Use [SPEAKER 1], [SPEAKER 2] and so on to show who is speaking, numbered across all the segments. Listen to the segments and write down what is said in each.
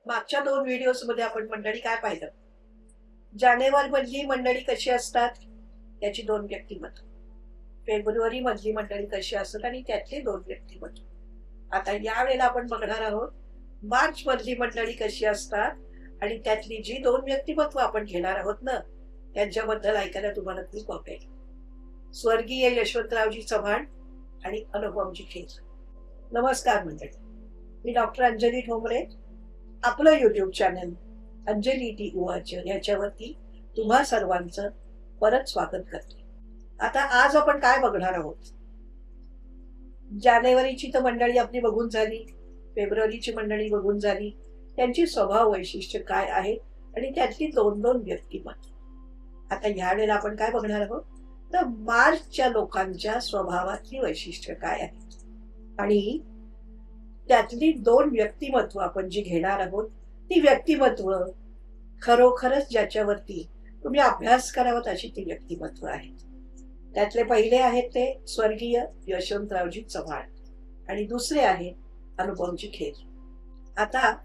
[SPEAKER 1] मागच्या 2 व्हिडिओज मध्ये आपण मंडळी काय पाहिलं? जानेवारी मधली मंडळी कशी असतात त्याची 2 व्यक्तिमत्व, फेब्रुवारी मधली मंडळी कशी असतात आणि त्यातली 2 व्यक्तिमत्व. आता या वेळेला आपण बघणार आहोत मार्च मधली मंडळी कशी असतात आणि त्यातली जी 2 व्यक्तिमत्व आपण घेणार आहोत ना, त्यांच्याबद्दल ऐकायला तुम्हाला खूप आवडेल. स्वर्गीय यशवंतरावजी चव्हाण आणि अनुपमजी खेर. नमस्कार मंडळी, मी डॉक्टर अंजली ठोंबरे. आपलं युट्यूब चॅनल अंजली टी उवाच याच्यावरती तुम्हा सर्वांचं परत स्वागत करते. आता आज आपण काय बघणार आहोत? जानेवारीची तर मंडळी आपली बघून झाली, फेब्रुवारीची मंडळी बघून झाली, त्यांची स्वभाव वैशिष्ट्य काय आहे आणि त्यातली 2-2 व्यक्तिमत्व. आता ह्या वेळेला आपण काय बघणार आहोत तर मार्चच्या लोकांच्या स्वभावातली वैशिष्ट्य काय आहेत आणि त्यातली 2 व्यक्तिमत्व आपण जी घेणार आहोत ती व्यक्तिमत्व खरोखरच ज्याच्यावरती तुम्ही अभ्यास करावा अशी ती व्यक्तिमत्व आहेत. त्यातले पहिले आहेत ते स्वर्गीय यशवंतरावजी चव्हाण आणि दुसरे आहेत अनुपमजी खेर. आता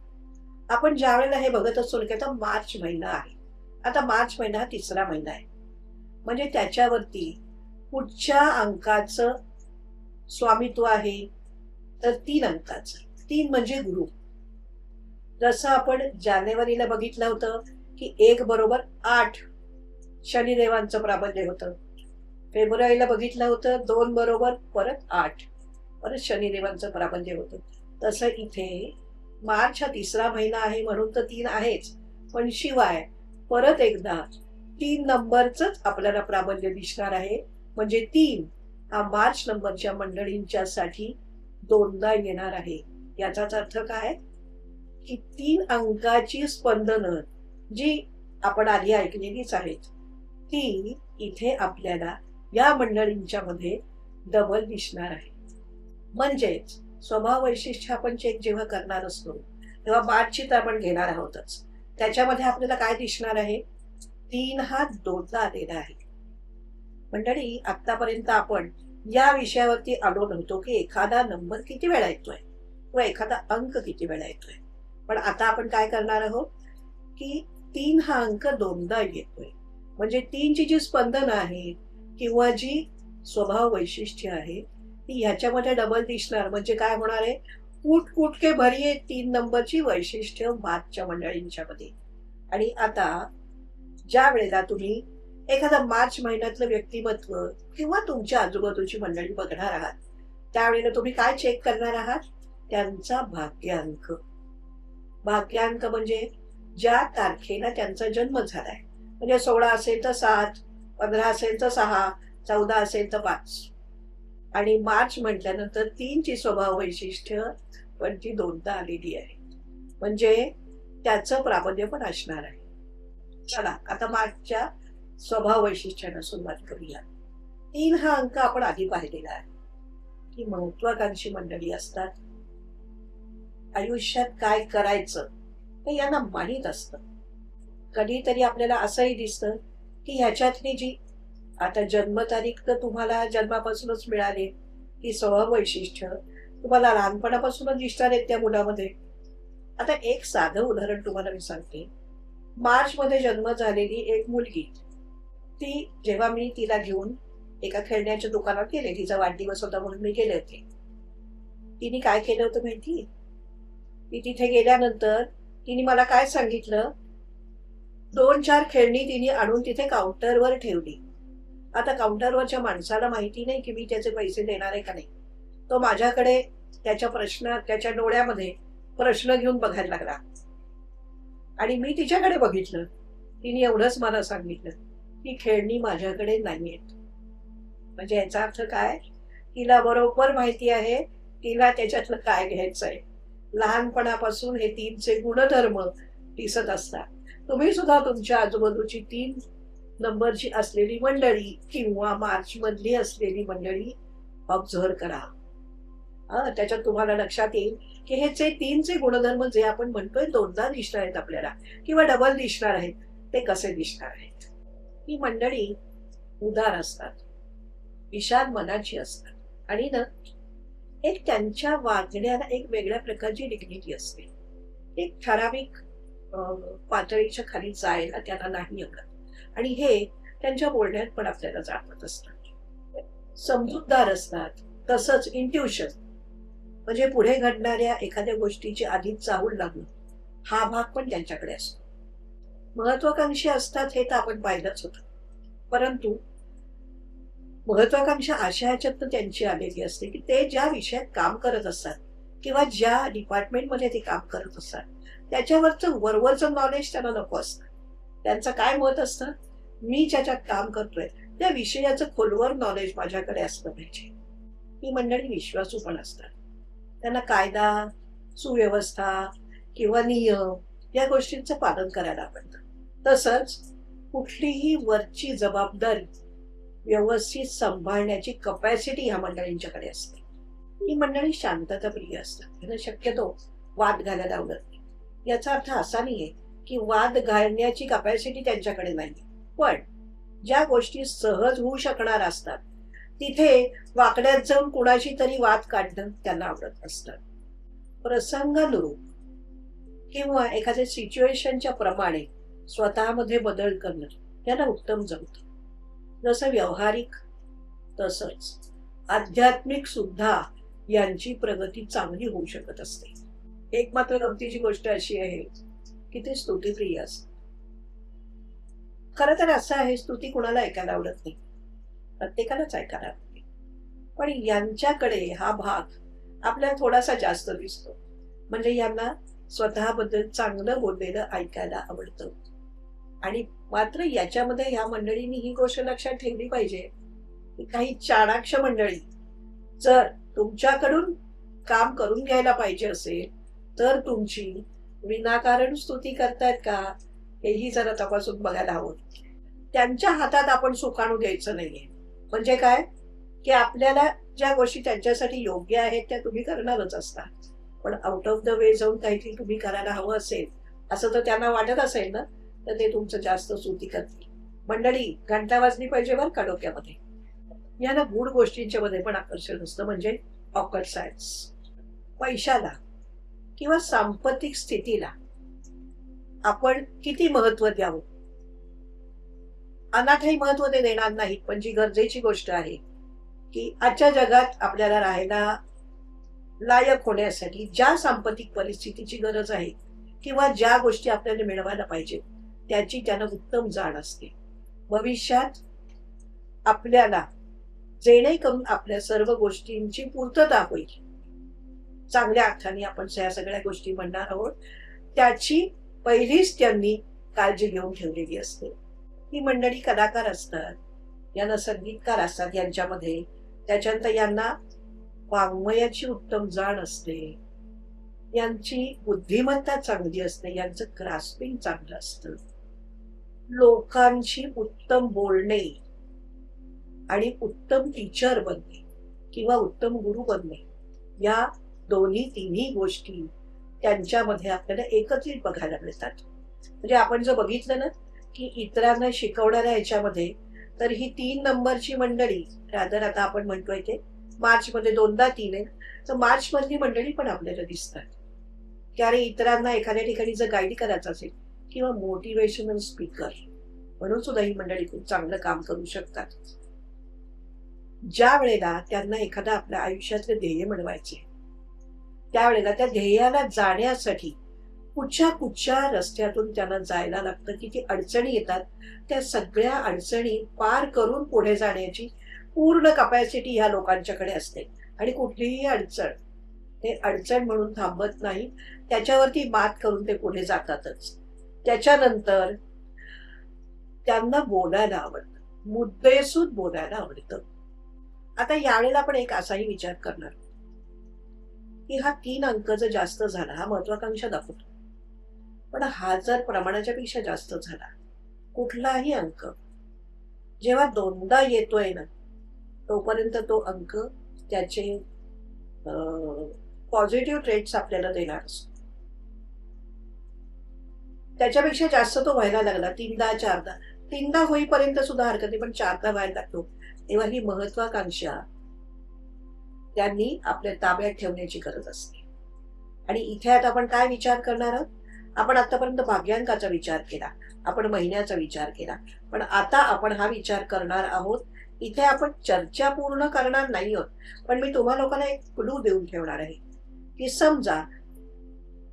[SPEAKER 1] आपण ज्या वेळेला हे बघत असतो की आता मार्च महिना आहे, आता मार्च महिना हा 3रा महिना आहे, म्हणजे त्याच्यावरती पुढच्या अंकाचं स्वामित्व आहे तर 3 अंकाचं. 3 म्हणजे गुरु. जसं आपण जानेवारीला बघितलं होतं की 1 बरोबर 8 शनिदेवांचं प्राबल्य होतं. फेब्रुवारीला बघितलं होतं 2 बरोबर परत 8 परत शनिदेवांचं प्राबल्य होतं. तसं इथे मार्च हा 3रा महिना आहे म्हणून तर 3 आहेच, पण शिवाय परत एकदा 3 नंबरच आपल्याला प्राबल्य दिसणार आहे. म्हणजे 3 हा मार्च नंबरच्या मंडळींच्या साठी 2दा येणार आहे. याचाच अर्थ काय की 3 अंकाची स्पंदनं जी आपण आधी ऐकलेलीच आहेत ती इथे आपल्याला या मंडळींच्या मध्ये डबल दिसणार आहे. म्हणजेच स्वभाव वैशिष्ट्य आपण चेक जेव्हा करणार असतो तेव्हा मार्चची तर आपण घेणार आहोतच, त्याच्यामध्ये आपल्याला काय दिसणार आहे? 3 हा 2दा आलेला आहे. मंडळी, आतापर्यंत आपण या विषयावरती आलो नव्हतो की एखादा नंबर किती वेळा येतोय किंवा एखादा अंक किती वेळा येतोय. पण आता आपण काय करणार आहोत की 3 हा अंक 2दा येतोय, म्हणजे 3ची जी स्पंदन आहे किंवा जी स्वभाव वैशिष्ट्य आहे ती ह्याच्यामध्ये डबल दिसणार. म्हणजे काय होणार आहे? कूट कूट के भरिये 3 नंबरची वैशिष्ट्य मार्चच्या मंडळींच्या मध्ये. आणि आता ज्या वेळेला तुम्ही एखादा मार्च महिन्यातलं व्यक्तिमत्व किंवा तुमच्या आजूबाजूची मंडळी बघणार आहात त्यावेळेला तुम्ही काय चेक करणार आहात? त्यांचा भाग्यांक. भाग्यांक म्हणजे ज्या तारखेला त्यांचा जन्म झालाय. म्हणजे 16 असेल तर 7, 15 असेल तर 6, 14 असेल तर 5. आणि मार्च म्हटल्यानंतर 3ची स्वभाव वैशिष्ट्य पण ती 2दा आलेली आहे, म्हणजे त्याचं प्राबल्य पण असणार आहे. चला आता मार्चच्या स्वभाव वैशिष्ट्यानं सुरुवात करूया. 3 हा अंक आपण आधी पाहिलेला आहे की महत्वाकांक्षी मंडळी असतात. आयुष्यात काय करायचं हे यांना माहीत असतं. कधीतरी आपल्याला असंही दिसतं की ह्याच्यातली जी आता जन्मतारीख तर तुम्हाला जन्मापासूनच मिळाली, ही स्वभाव वैशिष्ट्य तुम्हाला लहानपणापासूनच दिसणार आहेत त्या मुलामध्ये. आता एक साधं उदाहरण तुम्हाला मी सांगते. मार्च मध्ये जन्म झालेली एक मुलगी, ती जेव्हा मी तिला घेऊन एका खेळण्याच्या दुकानात गेले, तिचा वाढदिवस होता म्हणून मी गेले होते. तिने काय केलं होतं माहिती? ती तिथे गेल्यानंतर तिने मला काय सांगितलं, 2-4 खेळणी तिने आणून तिथे काउंटरवर ठेवली. आता काउंटरवरच्या माणसाला माहिती नाही की मी त्याचे पैसे देणार आहे का नाही. तो माझ्याकडे त्याच्या डोळ्यामध्ये प्रश्न घेऊन बघायला लागला आणि मी तिच्याकडे बघितलं. तिने एवढंच मला सांगितलं की खेळणी माझ्याकडे नाहीयेत. म्हणजे याचा अर्थ काय? तिला बरोबर माहिती आहे तिला त्याच्यातलं काय घ्यायचंय. लहानपणापासून हे 3चे गुणधर्म दिसत असतात. तुम्ही सुद्धा तुमच्या आजूबाजूची 3 नंबरची असलेली मंडळी किंवा मार्च मधली असलेली मंडळी ऑब्झर्व करा. त्याच्यात तुम्हाला लक्षात येईल की हे 3चे गुणधर्म जे आपण म्हणतोय 2दा दिसणार आहेत आपल्याला किंवा डबल दिसणार आहेत, ते कसे दिसणार आहेत. ही मंडळी उदार असतात, विशाल मनाची असतात आणि ना एक त्यांच्या वागण्याला एक वेगळ्या प्रकारची डिग्निटी असते. एक ठराविक पातळीच्या खाली जायला त्यांना नाही आवडत आणि हे त्यांच्या बोलण्यात पण आपल्याला जाणवत असतात. समजूतदार असतात. तसंच इंट्युशन म्हणजे पुढे घडणाऱ्या एखाद्या गोष्टीची आधीच चाहूल लागणं, हा भाग पण त्यांच्याकडे असतो. महत्वाकांक्षी असतात हे तर आपण पाहिलंच होतं. परंतु महत्वाकांक्षा अशा ह्याच्यातनं त्यांची आलेली असते की ते ज्या विषयात काम करत असतात किंवा ज्या डिपार्टमेंटमध्ये ते काम करत असतात त्याच्यावरचं वरवरचं नॉलेज त्यांना नको असतं. त्यांचं काय मत असतं, मी ज्याच्यात काम करतोय त्या विषयाचं खोलवर नॉलेज माझ्याकडे असलं पाहिजे. ही मंडळी विश्वासू पण असतात. त्यांना कायदा, सुव्यवस्था किंवा नियम या गोष्टींचं पालन करायला आवडतं. तसंच कुठलीही वरची जबाबदारी व्यवस्थित सांभाळण्याची कपॅसिटी ह्या मंडळींच्याकडे असते. ही मंडळी शांतताप्रिय असतात. त्यांना शक्यतो वाद घालायला आवडत नाही. याचा अर्थ असा नाहीये की वाद घालण्याची कपॅसिटी त्यांच्याकडे नाही, पण ज्या गोष्टी सहज होऊ शकणार असतात तिथे वाकड्यात जाऊन कुणाशी तरी वाद काढणं त्यांना आवडत असतं. प्रसंगानुरूप किंवा एखाद्या सिच्युएशनच्या प्रमाणे स्वतःमध्ये बदल करणं त्यांना उत्तम जमतं. जसं व्यावहारिक तसंच आध्यात्मिक सुद्धा यांची प्रगती चांगली होऊ शकत असते. एक मात्र गमतीची गोष्ट अशी आहे की ते स्तुतीप्रिय असतात. खरं तर असं आहे, स्तुती कुणाला ऐकायला आवडत नाही, प्रत्येकालाच ऐकायला आवडते. पण यांच्याकडे हा भाग आपल्याला थोडासा जास्त दिसतो. म्हणजे यांना स्वतःबद्दल चांगलं बोललेलं ऐकायला आवडतं. आणि मात्र याच्यामध्ये ह्या मंडळींनी ही गोष्ट लक्षात ठेवली पाहिजे की काही चाणाक्ष मंडळी जर तुमच्याकडून काम करून घ्यायला पाहिजे असेल तर तुमची विनाकारण स्तुती करतायत का हेही जरा तपासून बघायला हवं. त्यांच्या हातात आपण सुकाणू द्यायचं नाहीये. म्हणजे काय की आपल्याला ज्या गोष्टी त्यांच्यासाठी योग्य आहेत त्या तुम्ही करणारच असता, पण आउट ऑफ द वे जाऊन काहीतरी तुम्ही करायला हवं असेल असं तर त्यांना वाटत असेल ना, तर ते तुमचं जास्त स्तुती करतील. मंडळी घंटा वाजली पाहिजे बरं का डोक्यामध्ये. यांना गूढ गोष्टींच्या मध्ये पण आकर्षण असतं. म्हणजे ऑकल्ट सायन्स. पैशाला किंवा सांपत्तिक स्थितीला आपण किती महत्व द्यावं, अनाठाई महत्व ते देणार नाहीत, पण जी गरजेची गोष्ट आहे की आजच्या जगात आपल्याला राहायला लायक होण्यासाठी ज्या सांपत्तिक परिस्थितीची गरज आहे किंवा ज्या गोष्टी आपल्याला मिळवायला पाहिजे त्याची त्यांना उत्तम जाण असते. भविष्यात आपल्याला जेणेकरून आपल्या सर्व गोष्टींची पूर्तता होईल, चांगल्या अर्थाने आपण या सगळ्या गोष्टी म्हणणार आहोत, त्याची पहिलीच त्यांनी काळजी घेऊन ठेवलेली असते. ही मंडळी कलाकार असतात, यांना संगीतकार असतात यांच्यामध्ये, त्याच्यानंतर यांना वाङ्मयाची उत्तम जाण असते, यांची बुद्धिमत्ता चांगली असते, यांचं ग्रास्पिंग चांगलं असतं, लोकांशी उत्तम बोलणे आणि उत्तम टीचर बनणे किंवा उत्तम गुरु बनणे या दोन्ही तिन्ही गोष्टी त्यांच्यामध्ये आपल्याला एकत्रित बघायला मिळतात. म्हणजे आपण जर बघितलं ना की इतरांना शिकवणाऱ्या ह्याच्यामध्ये तर ही 3 नंबरची मंडळी, रादर आता आपण म्हणतोय ते मार्चमध्ये 2दा 3 आहे, तर मार्च मधली मंडळी पण आपल्याला दिसतात की अरे इतरांना एखाद्या ठिकाणी जर गाईड करायचं असेल किंवा मोटिवेशनल स्पीकर म्हणून सुद्धा ही मंडळी खूप चांगलं काम करू शकतात. ज्या वेळेला त्यांना एखादा आपल्या आयुष्यातले ध्येय मिळवायचे त्यावेळेला त्या ध्येयाला जाण्यासाठी कुठच्या रस्त्यातून त्यांना जायला लागतं, किती अडचणी येतात, त्या सगळ्या अडचणी पार करून पुढे जाण्याची पूर्ण कपॅसिटी ह्या लोकांच्याकडे असते. आणि कुठलीही अडचण ते अडचण म्हणून थांबत नाही, त्याच्यावरती मात करून ते पुढे जातातच. त्याच्यानंतर त्यांना बोलायला आवडतं, मुद्देसूद बोलायला आवडतं. आता यावेळेला आपण एक असाही विचार करणार की हा 3 अंक जर जास्त झाला, हा महत्वाकांक्षा दाखवतो, पण हा जर प्रमाणाच्या पेक्षा जास्त झाला, कुठलाही अंक जेव्हा 2दा येतोय ना तोपर्यंत तो अंक त्याचे पॉझिटिव्ह ट्रेट्स आपल्याला देणार असतो. त्याच्यापेक्षा जास्त तो व्हायला लागला 3दा 4दा, 3दा होईपर्यंत सुद्धा हरकत नाही, पण 4दा व्हायला लागतो तेव्हा ही महत्वाकांक्षा त्यांनी आपल्या ताब्यात ठेवण्याची गरज असते. आणि इथे आता आपण काय विचार करणार आहोत? आपण आतापर्यंत भाग्यांकाचा विचार केला, आपण महिन्याचा विचार केला, पण आता आपण हा विचार करणार आहोत. इथे आपण चर्चा पूर्ण करणार नाही आहोत, पण मी तुम्हा लोकांना एक क्लू देऊन ठेवणार आहे की समजा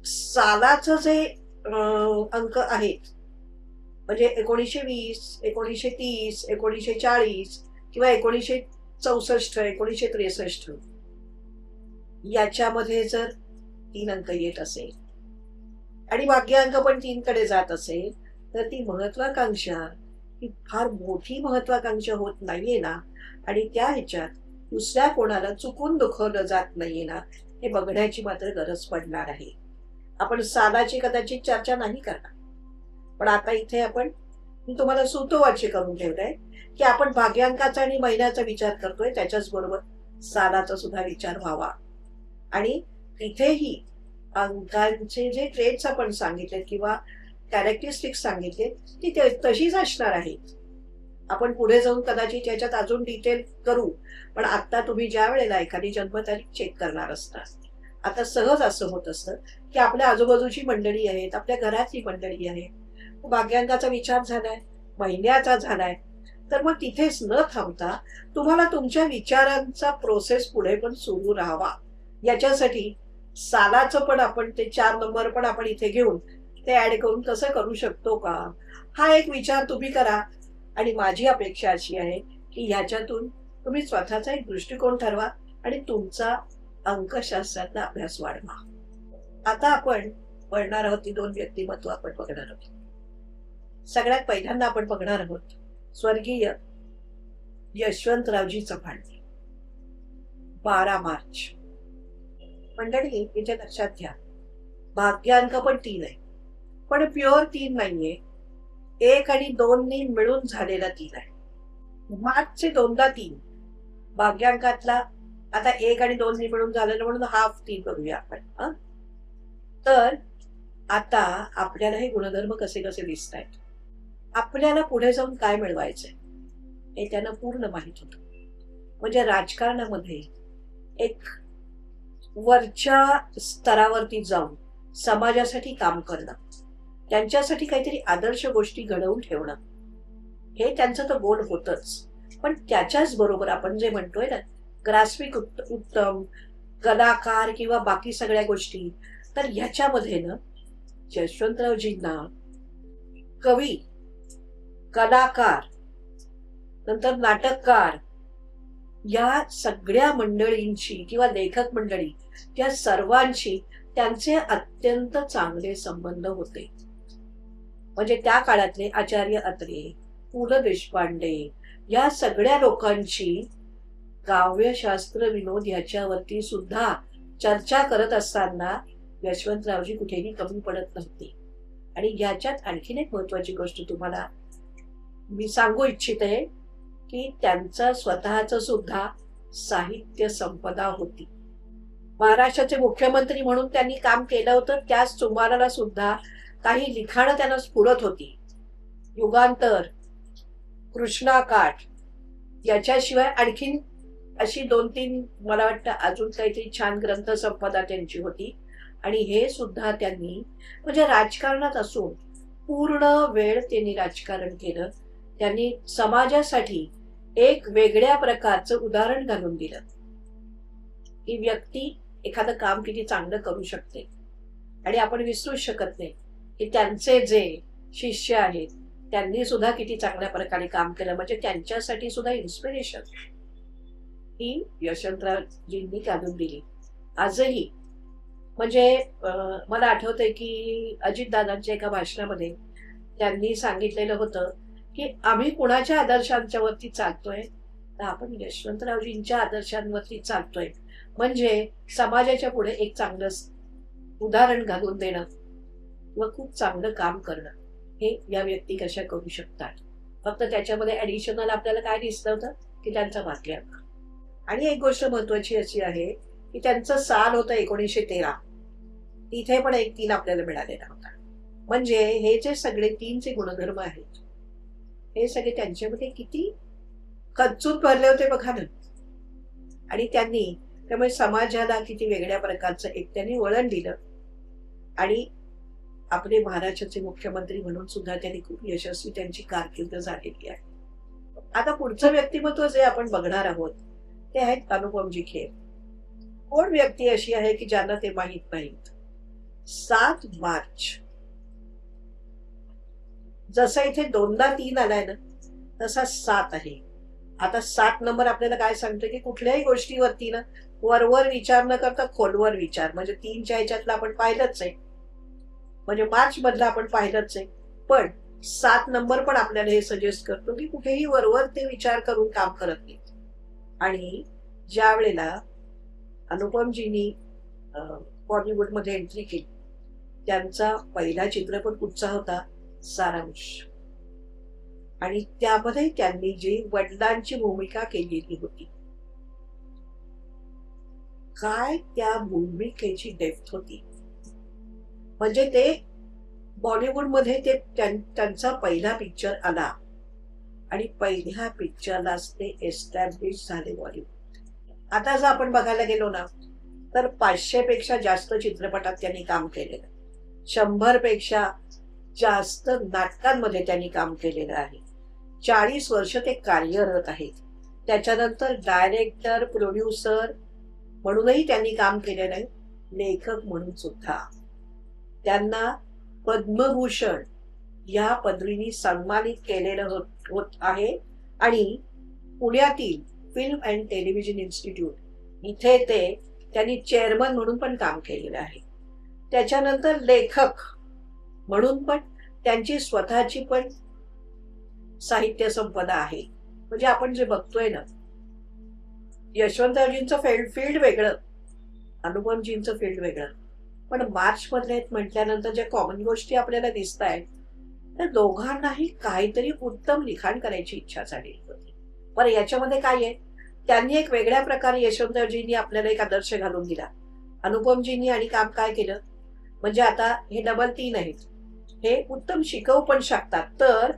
[SPEAKER 1] सालाचं जे अंक आहेत, म्हणजे 1920, 1930, 1940 किंवा 1964, 1963, याच्यामध्ये जर 3 अंक येत असेल आणि भाग्यांक पण 3 कडे जात असेल, तर ती महत्वाकांक्षा ही फार मोठी महत्वाकांक्षा होत नाहीये ना, आणि त्या ह्याच्यात दुसऱ्या कोणाला चुकून दुखवलं जात नाहीये ना, हे बघण्याची मात्र गरज पडणार आहे. आपण सालाची कदाचित चर्चा नाही करणार, पण आता इथे आपण, मी तुम्हाला सुतोवाची करून ठेवलंय की आपण भाग्यांकाचा आणि महिन्याचा विचार करतोय, त्याच्याच बरोबर सालाचा सुद्धा विचार व्हावा. आणि तिथेही अंकांचे जे ट्रेड्स आपण सांगितले किंवा कॅरेक्टरिस्टिक्स सांगितले ती तशीच असणार आहे. आपण पुढे जाऊन कदाचित याच्यात अजून डिटेल करू, पण आता तुम्ही ज्या वेळेला एखादी जन्मतारीख चेक करणार असता, आता सहज असं होत असतं की आपल्या आजूबाजूची मंडळी आहेत, आपल्या घरातली मंडळी आहे, भाग्यांकाचा विचार झालाय, महिन्याचा झालाय, तर मग तिथेच न थांबता तुम्हाला तुमच्या विचारांचा प्रोसेस पुढे पण सुरू राहावा, याच्यासाठी सालाचं पण आपण ते 4 नंबर पण आपण इथे घेऊन ते ऍड करून तसं करू शकतो का, हा एक विचार तुम्ही करा. आणि माझी अपेक्षा अशी आहे की ह्याच्यातून तुम्ही स्वतःचा एक दृष्टिकोन ठरवा आणि तुमचा अंकशास्त्रातला अभ्यास वाढवा. आता आपण पडणार आहोत ती 2 व्यक्तिमत्व आपण बघणार आहोत. सगळ्यात पहिल्यांदा आपण बघणार आहोत स्वर्गीय यशवंतरावजी चव्हाण, 12 मार्च. मंडळी इथे लक्षात घ्या, भाग्यांक पण 3 आहे, पण प्युअर 3 नाहीये, 1 आणि 2 नी मिळून झालेला 3 आहे. मार्चचे 2दा 3 भाग्यांकातला, आता 1 आणि 2 नी मिळून झालेलं म्हणून हाफ 3 करूया आपण. तर आता आपल्याला हे गुणधर्म कसे कसे दिसत आहेत, आपल्याला पुढे जाऊन काय मिळवायचंय हे त्यांना पूर्ण माहित होतं. म्हणजे राजकारणामध्ये एक वरच्या स्तरावरती जाऊन समाजासाठी काम करणं, त्यांच्यासाठी काहीतरी आदर्श गोष्टी घडवून ठेवणं, हे त्यांचं तर गोल होतच. पण त्याच्याच बरोबर आपण जे म्हणतोय ना, ग्रास्पिक उत्तम, कलाकार किंवा बाकी सगळ्या गोष्टी, तर ह्याच्यामध्ये ना यशवंतरावजींना कवी, कलाकार, नंतर नाटककार, या सगळ्या मंडळींची किंवा लेखक मंडळी, त्या सर्वांशी त्यांचे अत्यंत चांगले संबंध होते. म्हणजे त्या काळातले आचार्य अत्रे, पु ल देशपांडे, या सगळ्या लोकांची काव्यशास्त्र विनोद ह्याच्यावरती सुद्धा चर्चा करत असताना यशवंतरावजी कुठेही कमी पडत नव्हते. आणि याच्यात आणखीन एक महत्वाची गोष्ट तुम्हाला मी सांगू इच्छिते की त्यांचा स्वतःच सुद्धा साहित्य संपदा होती. महाराष्ट्राचे मुख्यमंत्री म्हणून त्यांनी काम केलं होतं, त्याच सुमाराला सुद्धा काही लिखाणं त्यांना स्फुरत होती. युगांतर, कृष्णाकाठ, याच्याशिवाय आणखीन अशी 2-3 मला वाटतं अजून काहीतरी छान ग्रंथ संपदा त्यांची होती. आणि हे सुद्धा त्यांनी, म्हणजे राजकारणात असून पूर्ण वेळ त्यांनी राजकारण केलं. त्यांनी समाजासाठी एक वेगळ्या प्रकारचं उदाहरण घालून दिलं की व्यक्ती एखादं काम किती चांगलं करू शकते. आणि आपण विसरूच शकत नाही की त्यांचे जे शिष्य आहेत त्यांनी सुद्धा किती चांगल्या प्रकारे काम केलं. म्हणजे त्यांच्यासाठी सुद्धा इन्स्पिरेशन ही यशवंतरावजींनी घालून दिली. आजही म्हणजे मला आठवतंय की अजितदादांच्या एका भाषणामध्ये त्यांनी सांगितलेलं होतं की आम्ही कुणाच्या आदर्शांच्या वरती चालतोय, तर आपण यशवंतरावजींच्या आदर्शांवरती चालतोय. म्हणजे समाजाच्या पुढे एक चांगलं उदाहरण घालून देणं व खूप चांगलं काम करणं, हे या व्यक्ती कशा करू शकतात. फक्त त्याच्यामध्ये ऍडिशनल आपल्याला काय दिसलं होतं की त्यांचा भाग्यांक. आणि एक गोष्ट महत्वाची अशी आहे की त्यांचं साल होतं 1913, तिथे पण एक 3 आपल्याला मिळालेला होता. म्हणजे हे जे सगळे 3चे गुणधर्म आहेत हे सगळे त्यांच्यामध्ये किती खच्चून भरले होते बघा ना. आणि त्यांनी त्यामुळे समाजाला किती वेगळ्या प्रकारचं एक त्यांनी वळण दिलं आणि आपले महाराष्ट्राचे मुख्यमंत्री म्हणून सुद्धा त्यांनी खूप यशस्वी त्यांची कारकीर्द झालेली आहे. आता पुढचं व्यक्तिमत्व जे आपण बघणार आहोत ते आहेत अनुपमजी खेर. कोण व्यक्ती अशी आहे की ज्यांना ते माहीत नाहीत? 7 मार्च, जसं इथे 2दा 3 आलाय ना तसा 7 आहे. आता 7 नंबर आपल्याला काय सांगतो की कुठल्याही गोष्टीवरती ना वरवर विचार न करता खोलवर विचार. म्हणजे 3च्या ह्याच्यातलं आपण पाहिलंच आहे, म्हणजे मार्च मधलं आपण पाहिलंच आहे, पण 7 नंबर पण आपल्याला हे सजेस्ट करतो की कुठेही वरवर ते विचार करून काम करत नाही. आणि ज्या वेळेला अनुपमजींनी बॉलिवूडमध्ये एंट्री केली त्यांचा पहिला चित्रपट कुठचा होता? सारांश. आणि त्यामध्ये त्यांनी जी वडिलांची भूमिका केलेली होती, काय त्या भूमिकेची डेप्थ होती. म्हणजे ते बॉलिवूडमध्ये ते त्यांचा पहिला पिक्चर आला आणि पहिल्या पिक्चरलाच ते एस्टॅब्लिश झाले बॉलिवूड. आता जर आपण बघायला गेलो ना तर 500 पेक्षा जास्त चित्रपटात त्यांनी काम केलेलं, 100 पेक्षा जास्त नाटकांमध्ये त्यांनी काम केलेलं आहे. 40 वर्ष ते कार्यरत आहेत. त्याच्यानंतर डायरेक्टर, प्रोड्युसर म्हणूनही त्यांनी काम केलेलं आहे, लेखक म्हणून सुद्धा. त्यांना पद्मभूषण या पदवीने सन्मानित केलेलं होत आहे. आणि पुण्यातील फिल्म अँड टेलिव्हिजन इन्स्टिट्यूट इथे त्यांनी चेअरमन म्हणून पण काम केलेलं आहे. त्याच्यानंतर लेखक म्हणून पण त्यांची स्वतःची पण साहित्य संपदा आहे. म्हणजे आपण जे बघतोय ना, यशवंतरावजींचं फील्ड वेगळं, अनुपमजींचं फील्ड वेगळं, पण मार्च मधले म्हटल्यानंतर ज्या कॉमन गोष्टी आपल्याला दिसत आहेत त्या दोघांनाही काहीतरी उत्तम लिखाण करायची इच्छा झालेली होती. पण याच्यामध्ये काय आहे, त्यांनी एक वेगळ्या प्रकारे यशवंतरावजींनी आपल्याला एक आदर्श घालून दिला. अनुपमजींनी आणि काम काय केलं, म्हणजे आता हे डबल 3 आहेत, हे उत्तम शिकवू पण शकतात. तर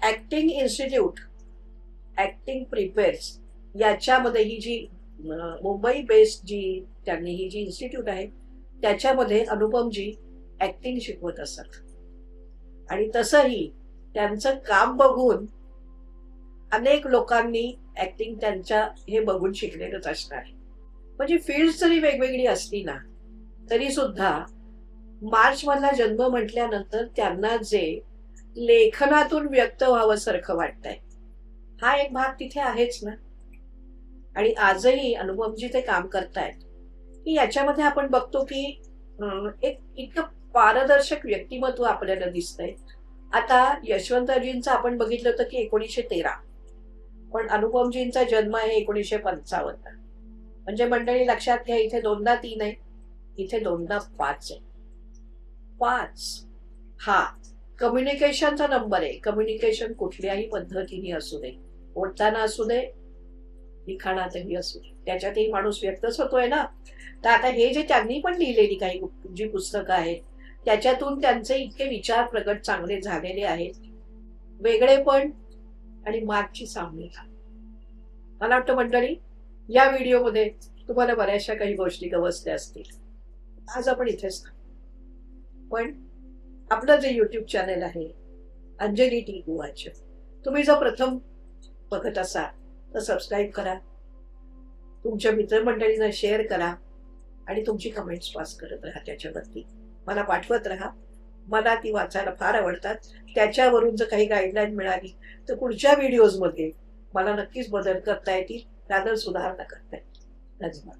[SPEAKER 1] ऍक्टिंग इन्स्टिट्यूट, ऍक्टिंग प्रिपेअर्स याच्यामध्ये ही जी मुंबई बेस्ड जी त्यांनी ही जी इन्स्टिट्यूट आहे त्याच्यामध्ये अनुपमजी ऍक्टिंग शिकवत असतात. आणि तसंही त्यांचं काम बघून अनेक लोकांनी ऍक्टिंग त्यांच्या हे बघून शिकलेलंच असणार. म्हणजे फील्ड जरी वेगवेगळी असली ना तरी सुद्धा मार्च मधला जन्म म्हटल्यानंतर त्यांना जे लेखनातून व्यक्त व्हावं सारखं वाटतंय हा एक भाग तिथे आहेच ना. आणि आजही अनुपमजी ते काम करतायत की याच्यामध्ये आपण बघतो की एक इतकं पारदर्शक व्यक्तिमत्व आपल्याला दिसतंय. आता यशवंतरावजींचं आपण बघितलं होतं की 1913, पण अनुपमजींचा जन्म आहे 1955. म्हणजे मंडळी लक्षात घ्या, इथे 2दा 3 आहे, इथे 2दा 5 आहे. 5 हा कम्युनिकेशनचा नंबर आहे. कम्युनिकेशन कुठल्याही पद्धतीने असू दे, बोलताना असू दे, लिखाणातही असू दे, त्याच्यातही माणूस व्यक्तच होतोय ना. तर आता हे जे त्यांनी पण लिहिलेली काही जी पुस्तकं आहेत त्याच्यातून त्यांचे इतके विचार प्रगट चांगले झालेले आहेत. वेगळेपण आणि मार्चची साम्यता. मला वाटतं मंडळी या व्हिडिओमध्ये तुम्हाला बऱ्याचशा काही गोष्टी गवसल्या असतील. आज आपण इथेच ना, पण आपलं जे YouTube चॅनल आहे अंजली टी गुवाचे, तुम्ही जर प्रथम बघत असाल तर सबस्क्राईब करा, तुमच्या मित्रमंडळींना शेअर करा आणि तुमची कमेंट्स पास करत राहा. त्याच्यावरती मला पाठवत राहा. मला ती वाचायला फार आवडतात. त्याच्यावरून जर काही गाईडलाईन मिळाली तर पुढच्या व्हिडिओजमध्ये मला नक्कीच बदल करता येतील, रादर सुधारणा करता येईल. धन्यवाद.